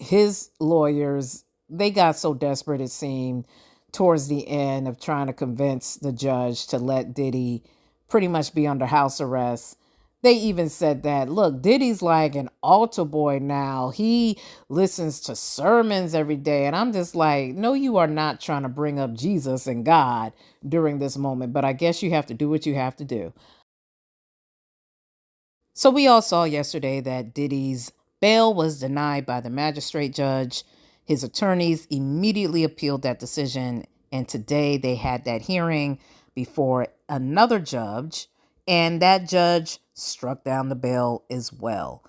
his lawyers, they got so desperate, it seemed, towards the end of trying to convince the judge to let Diddy pretty much be under house arrest. They even said that, look, Diddy's like an altar boy now. He listens to sermons every day. And I'm just like, no, you are not trying to bring up Jesus and God during this moment. But I guess you have to do what you have to do. So we all saw yesterday that Diddy's bail was denied by the magistrate judge. His attorneys immediately appealed that decision, and today they had that hearing before another judge, and that judge struck down the bail as well.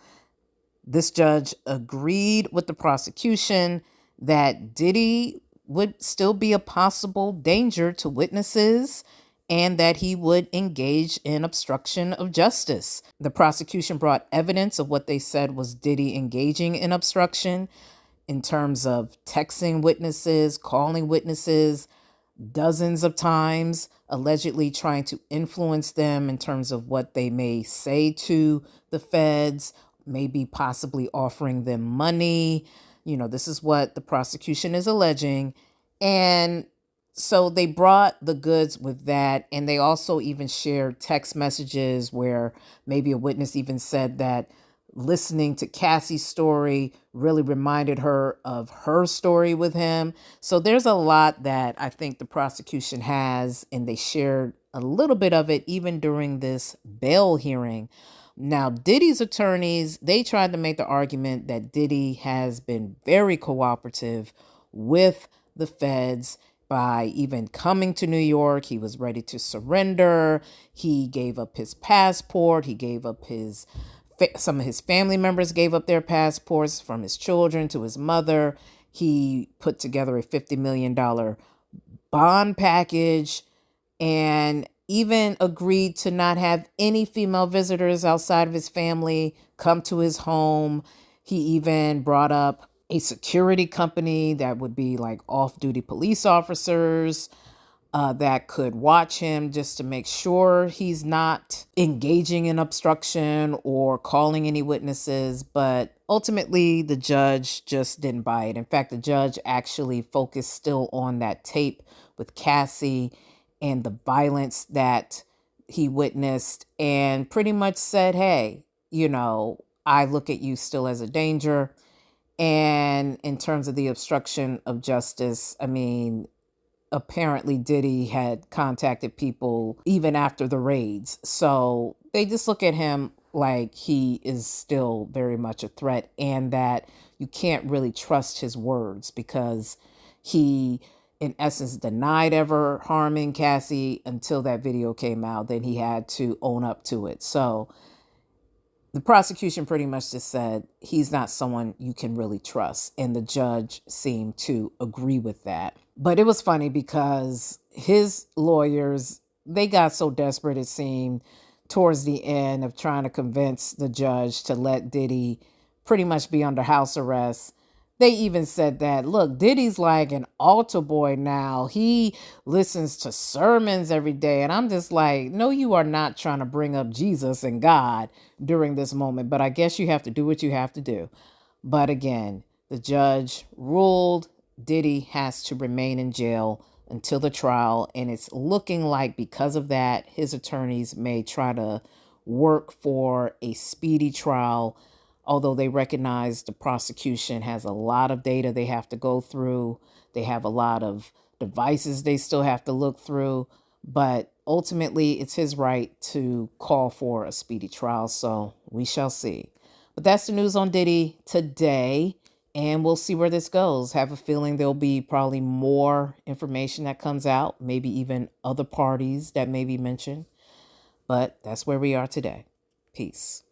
This judge agreed with the prosecution that Diddy would still be a possible danger to witnesses and that he would engage in obstruction of justice. The prosecution brought evidence of what they said was Diddy engaging in obstruction in terms of texting witnesses, calling witnesses dozens of times, allegedly trying to influence them in terms of what they may say to the feds, maybe possibly offering them money. This is what the prosecution is alleging. And so they brought the goods with that. And they also even shared text messages where maybe a witness even said that listening to Cassie's story really reminded her of her story with him. So there's a lot that I think the prosecution has, and they shared a little bit of it even during this bail hearing. Now, Diddy's attorneys, they tried to make the argument that Diddy has been very cooperative with the feds by even coming to New York. He was ready to surrender. He gave up his passport. He gave up some of his family members gave up their passports, from his children to his mother. He put together a $50 million bond package and even agreed to not have any female visitors outside of his family come to his home. He even brought up a security company that would be like off-duty police officers that could watch him just to make sure he's not engaging in obstruction or calling any witnesses. But ultimately, the judge just didn't buy it. In fact, the judge actually focused still on that tape with Cassie and the violence that he witnessed, and pretty much said, hey, I look at you still as a danger. And in terms of the obstruction of justice, I mean, apparently Diddy had contacted people even after the raids. So they just look at him like he is still very much a threat, and that you can't really trust his words because he, in essence, denied ever harming Cassie until that video came out. Then he had to own up to it. So the prosecution pretty much just said he's not someone you can really trust. And the judge seemed to agree with that. But it was funny because his lawyers, they got so desperate, it seemed, towards the end of trying to convince the judge to let Diddy pretty much be under house arrest. They even said that, look, Diddy's like an altar boy now. He listens to sermons every day. And I'm just like, no, you are not trying to bring up Jesus and God during this moment. But I guess you have to do what you have to do. But again, the judge ruled Diddy has to remain in jail until the trial. And it's looking like because of that, his attorneys may try to work for a speedy trial, although they recognize the prosecution has a lot of data they have to go through. They have a lot of devices they still have to look through. But ultimately, it's his right to call for a speedy trial. So we shall see. But that's the news on Diddy today. And we'll see where this goes. Have a feeling there'll be probably more information that comes out, maybe even other parties that may be mentioned. But that's where we are today. Peace.